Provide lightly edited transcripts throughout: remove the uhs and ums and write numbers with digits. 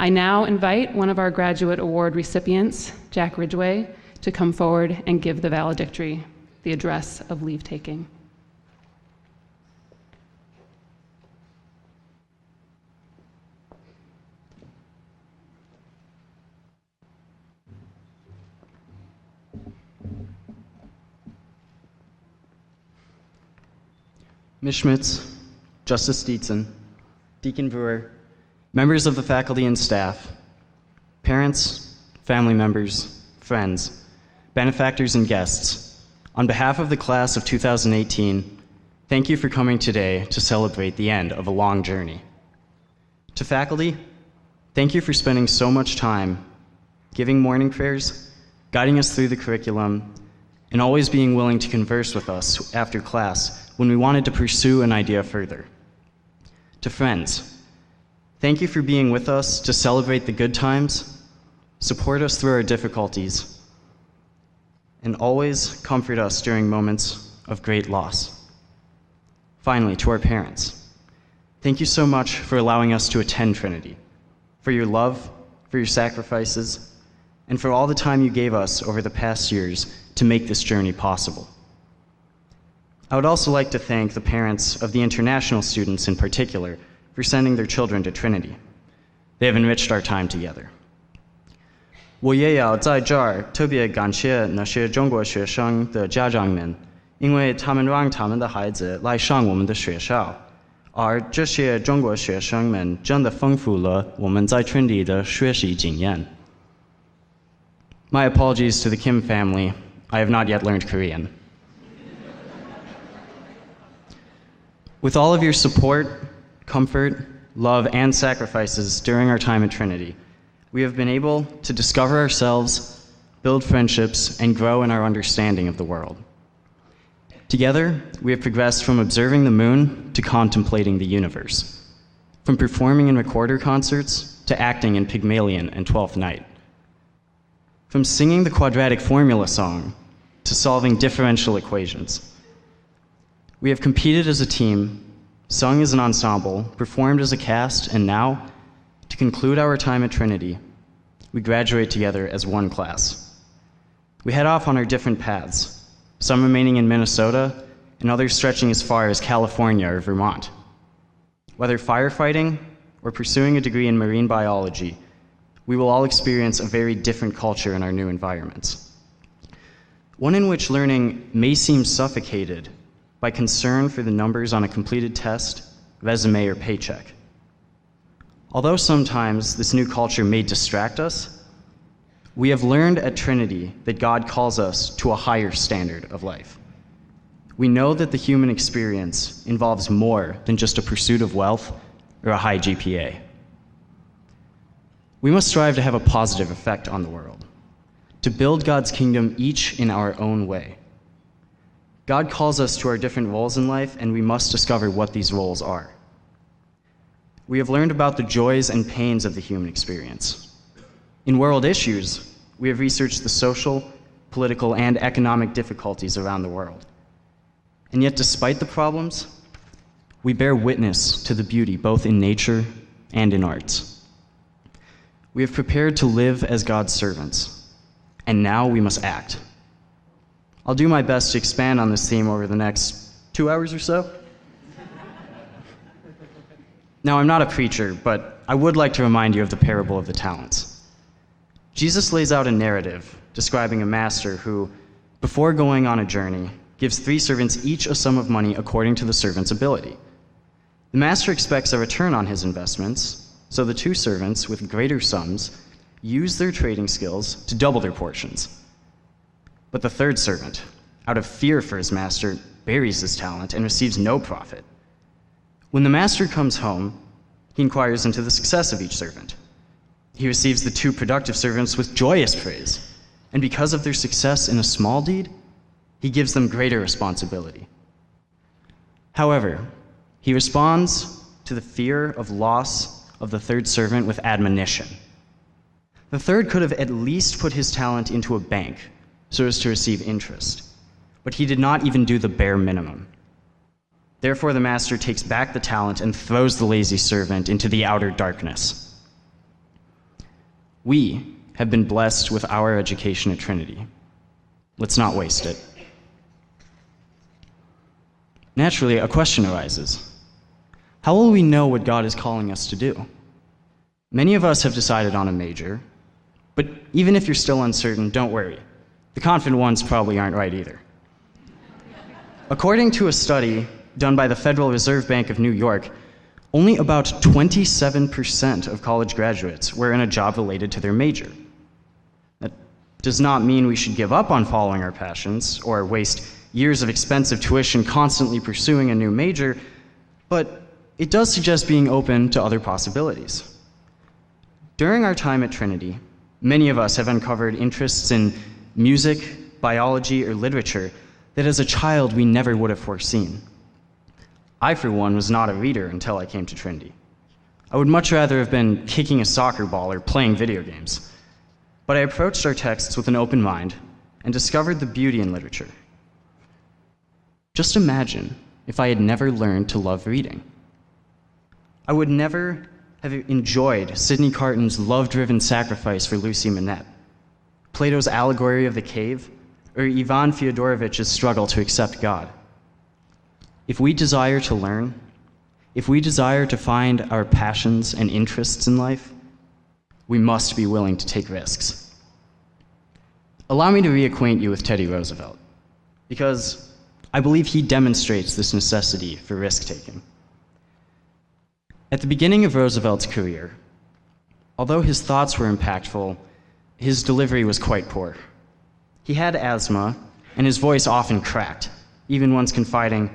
I now invite one of our graduate award recipients, Jack Ridgway, to come forward and give the valedictory, the address of leave-taking. Ms. Schmitz, Justice Dietzen, Deacon Brewer, members of the faculty and staff, parents, family members, friends, benefactors, and guests, on behalf of the class of 2018, thank you for coming today to celebrate the end of a long journey. To faculty, thank you for spending so much time giving morning prayers, guiding us through the curriculum, and always being willing to converse with us after class when we wanted to pursue an idea further. To friends, thank you for being with us to celebrate the good times, support us through our difficulties, and always comfort us during moments of great loss. Finally, to our parents, thank you so much for allowing us to attend Trinity, for your love, for your sacrifices, and for all the time you gave us over the past years to make this journey possible. I would also like to thank the parents of the international students in particular for sending their children to Trinity. They have enriched our time together. 我也要在这儿特别感谢那些中国学生的家长们，因为他们让他们的孩子来上我们的学校，而这些中国学生们真的丰富了我们在 Trinity 的学习经验。My apologies to the Kim family. I have not yet learned Korean. With all of your support, comfort, love, and sacrifices during our time at Trinity, we have been able to discover ourselves, build friendships, and grow in our understanding of the world. Together, we have progressed from observing the moon to contemplating the universe, from performing in recorder concerts to acting in Pygmalion and Twelfth Night, from singing the quadratic formula song to solving differential equations. We have competed as a team, sung as an ensemble, performed as a cast, and now, to conclude our time at Trinity, we graduate together as one class. We head off on our different paths, some remaining in Minnesota and others stretching as far as California or Vermont. Whether firefighting or pursuing a degree in marine biology, we will all experience a very different culture in our new environments. One in which learning may seem suffocated by concern for the numbers on a completed test, resume, or paycheck. Although sometimes this new culture may distract us, we have learned at Trinity that God calls us to a higher standard of life. We know that the human experience involves more than just a pursuit of wealth or a high GPA. We must strive to have a positive effect on the world, to build God's kingdom each in our own way. God calls us to our different roles in life, and we must discover what these roles are. We have learned about the joys and pains of the human experience. In world issues, we have researched the social, political, and economic difficulties around the world. And yet, despite the problems, we bear witness to the beauty both in nature and in arts. We have prepared to live as God's servants, and now we must act. I'll do my best to expand on this theme over the next 2 hours or so. Now, I'm not a preacher, but I would like to remind you of the parable of the talents. Jesus lays out a narrative describing a master who, before going on a journey, gives 3 servants each a sum of money according to the servant's ability. The master expects a return on his investments, so the 2 servants with greater sums use their trading skills to double their portions. But the 3rd servant, out of fear for his master, buries his talent and receives no profit. When the master comes home, he inquires into the success of each servant. He receives the 2 productive servants with joyous praise, and because of their success in a small deed, he gives them greater responsibility. However, he responds to the fear of loss of the 3rd servant with admonition. The 3rd could have at least put his talent into a bank so as to receive interest, but he did not even do the bare minimum. Therefore, the master takes back the talent and throws the lazy servant into the outer darkness. We have been blessed with our education at Trinity. Let's not waste it. Naturally, a question arises. How will we know what God is calling us to do? Many of us have decided on a major, but even if you're still uncertain, don't worry. The confident ones probably aren't right either. According to a study done by the Federal Reserve Bank of New York, only about 27% of college graduates were in a job related to their major. That does not mean we should give up on following our passions or waste years of expensive tuition constantly pursuing a new major, but it does suggest being open to other possibilities. During our time at Trinity, many of us have uncovered interests in music, biology, or literature that as a child we never would have foreseen. I, for one, was not a reader until I came to Trinity. I would much rather have been kicking a soccer ball or playing video games. But I approached our texts with an open mind and discovered the beauty in literature. Just imagine if I had never learned to love reading. I would never have enjoyed Sidney Carton's love-driven sacrifice for Lucy Manette, Plato's allegory of the cave, or Ivan Fyodorovich's struggle to accept God. If we desire to learn, if we desire to find our passions and interests in life, we must be willing to take risks. Allow me to reacquaint you with Teddy Roosevelt, because I believe he demonstrates this necessity for risk-taking. At the beginning of Roosevelt's career, although his thoughts were impactful, his delivery was quite poor. He had asthma, and his voice often cracked, even once confiding,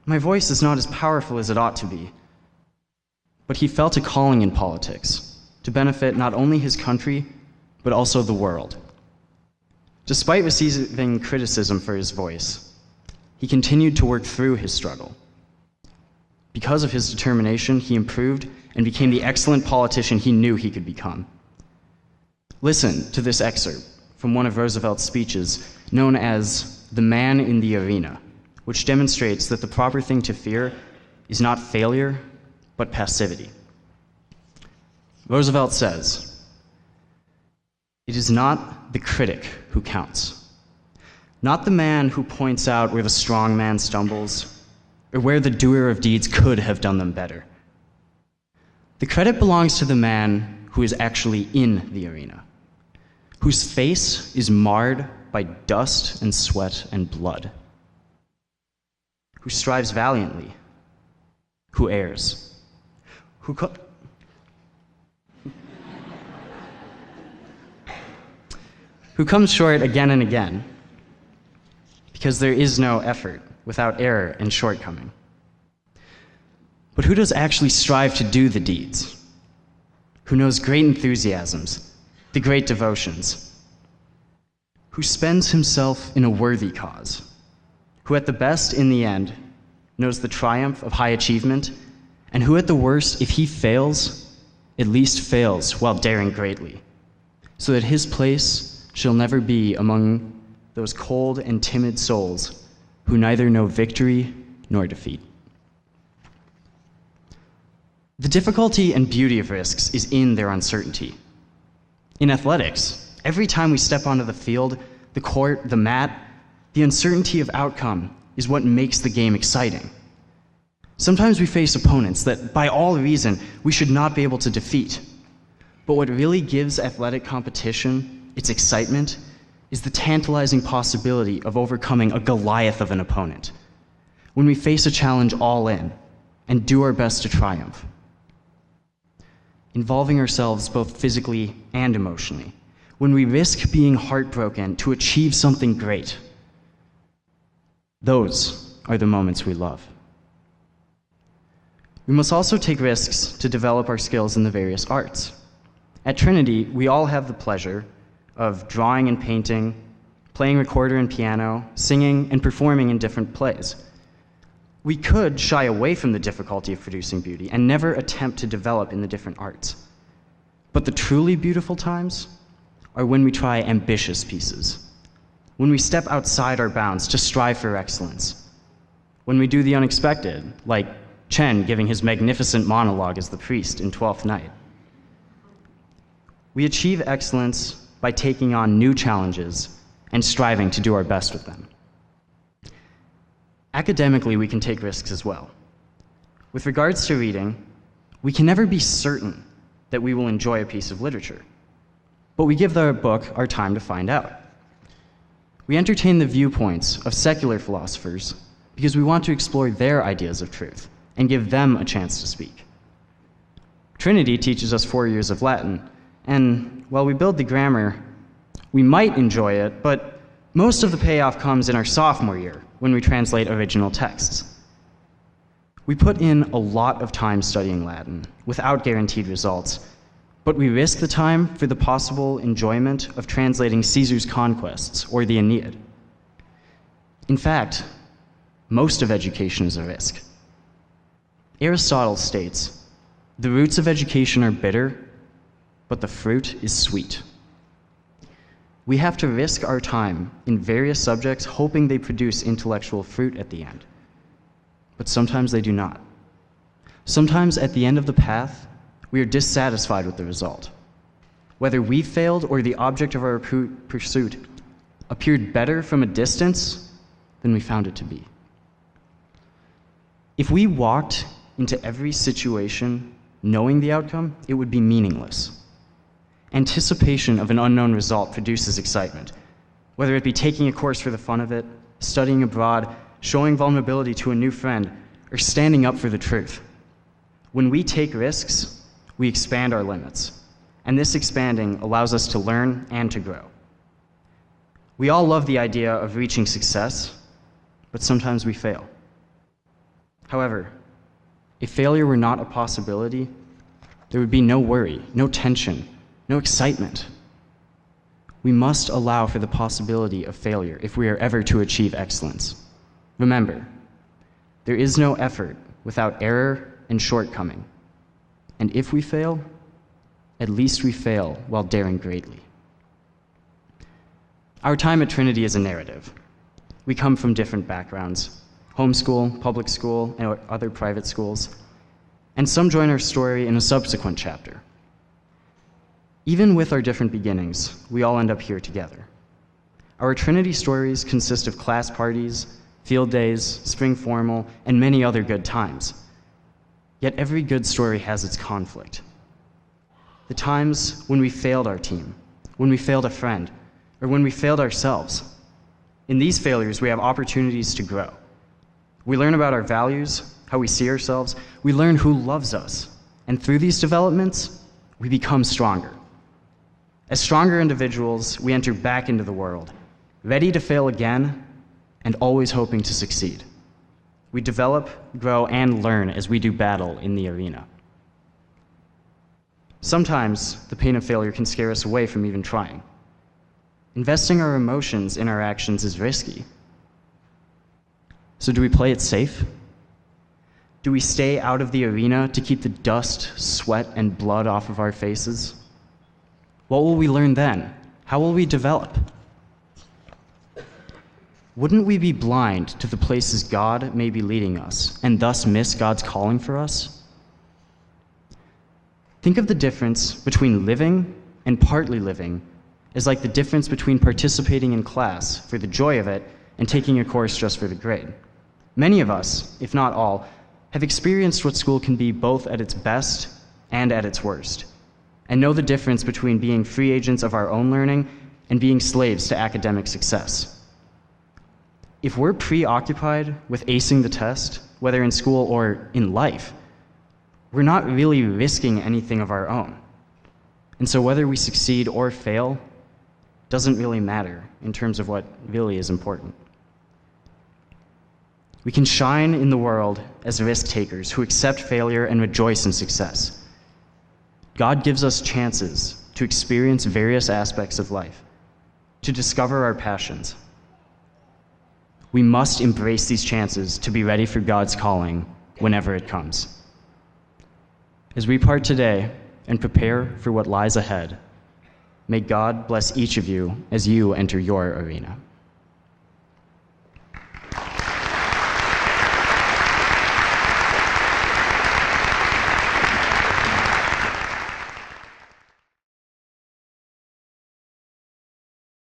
"My voice is not as powerful as it ought to be." But he felt a calling in politics to benefit not only his country, but also the world. Despite receiving criticism for his voice, he continued to work through his struggle. Because of his determination, he improved and became the excellent politician he knew he could become. Listen to this excerpt from one of Roosevelt's speeches known as "The Man in the Arena," which demonstrates that the proper thing to fear is not failure, but passivity. Roosevelt says, "It is not the critic who counts, not the man who points out where the strong man stumbles, or where the doer of deeds could have done them better. The credit belongs to the man who is actually in the arena, whose face is marred by dust and sweat and blood, who strives valiantly, who errs, who comes short again and again, because there is no effort without error and shortcoming. But who does actually strive to do the deeds? Who knows great enthusiasms, the great devotions? Who spends himself in a worthy cause? Who at the best, in the end, knows the triumph of high achievement, and who at the worst, if he fails, at least fails while daring greatly, so that his place shall never be among those cold and timid souls who neither know victory nor defeat." The difficulty and beauty of risks is in their uncertainty. In athletics, every time we step onto the field, the court, the mat, the uncertainty of outcome is what makes the game exciting. Sometimes we face opponents that, by all reason, we should not be able to defeat. But what really gives athletic competition its excitement is the tantalizing possibility of overcoming a Goliath of an opponent, when we face a challenge all in and do our best to triumph. Involving ourselves both physically and emotionally, when we risk being heartbroken to achieve something great. Those are the moments we love. We must also take risks to develop our skills in the various arts. At Trinity, we all have the pleasure of drawing and painting, playing recorder and piano, singing, and performing in different plays. We could shy away from the difficulty of producing beauty and never attempt to develop in the different arts. But the truly beautiful times are when we try ambitious pieces, when we step outside our bounds to strive for excellence, when we do the unexpected, like Chen giving his magnificent monologue as the priest in Twelfth Night. We achieve excellence by taking on new challenges and striving to do our best with them. Academically, we can take risks as well. With regards to reading, we can never be certain that we will enjoy a piece of literature, but we give the book our time to find out. We entertain the viewpoints of secular philosophers because we want to explore their ideas of truth and give them a chance to speak. Trinity teaches us 4 years of Latin, and while we build the grammar, we might enjoy it, but most of the payoff comes in our sophomore year when we translate original texts. We put in a lot of time studying Latin without guaranteed results, but we risk the time for the possible enjoyment of translating Caesar's Conquests or the Aeneid. In fact, most of education is a risk. Aristotle states, "The roots of education are bitter, but the fruit is sweet." We have to risk our time in various subjects hoping they produce intellectual fruit at the end. But sometimes they do not. Sometimes at the end of the path, we are dissatisfied with the result. Whether we failed or the object of our pursuit appeared better from a distance than we found it to be. If we walked into every situation knowing the outcome, it would be meaningless. Anticipation of an unknown result produces excitement, whether it be taking a course for the fun of it, studying abroad, showing vulnerability to a new friend, or standing up for the truth. When we take risks, we expand our limits, and this expanding allows us to learn and to grow. We all love the idea of reaching success, but sometimes we fail. However, if failure were not a possibility, there would be no worry, no tension, no excitement. We must allow for the possibility of failure if we are ever to achieve excellence. Remember, there is no effort without error and shortcoming. And if we fail, at least we fail while daring greatly. Our time at Trinity is a narrative. We come from different backgrounds, homeschool, public school, and other private schools, and some join our story in a subsequent chapter. Even with our different beginnings, we all end up here together. Our Trinity stories consist of class parties, field days, spring formal, and many other good times. Yet every good story has its conflict. The times when we failed our team, when we failed a friend, or when we failed ourselves. In these failures, we have opportunities to grow. We learn about our values, how we see ourselves. We learn who loves us. And through these developments, we become stronger. As stronger individuals, we enter back into the world, ready to fail again and always hoping to succeed. We develop, grow, and learn as we do battle in the arena. Sometimes the pain of failure can scare us away from even trying. Investing our emotions in our actions is risky. So do we play it safe? Do we stay out of the arena to keep the dust, sweat, and blood off of our faces? What will we learn then? How will we develop? Wouldn't we be blind to the places God may be leading us and thus miss God's calling for us? Think of the difference between living and partly living as like the difference between participating in class for the joy of it and taking a course just for the grade. Many of us, if not all, have experienced what school can be both at its best and at its worst, and know the difference between being free agents of our own learning and being slaves to academic success. If we're preoccupied with acing the test, whether in school or in life, we're not really risking anything of our own. And so whether we succeed or fail doesn't really matter in terms of what really is important. We can shine in the world as risk takers who accept failure and rejoice in success. God gives us chances to experience various aspects of life, to discover our passions. We must embrace these chances to be ready for God's calling whenever it comes. As we part today and prepare for what lies ahead, may God bless each of you as you enter your arena.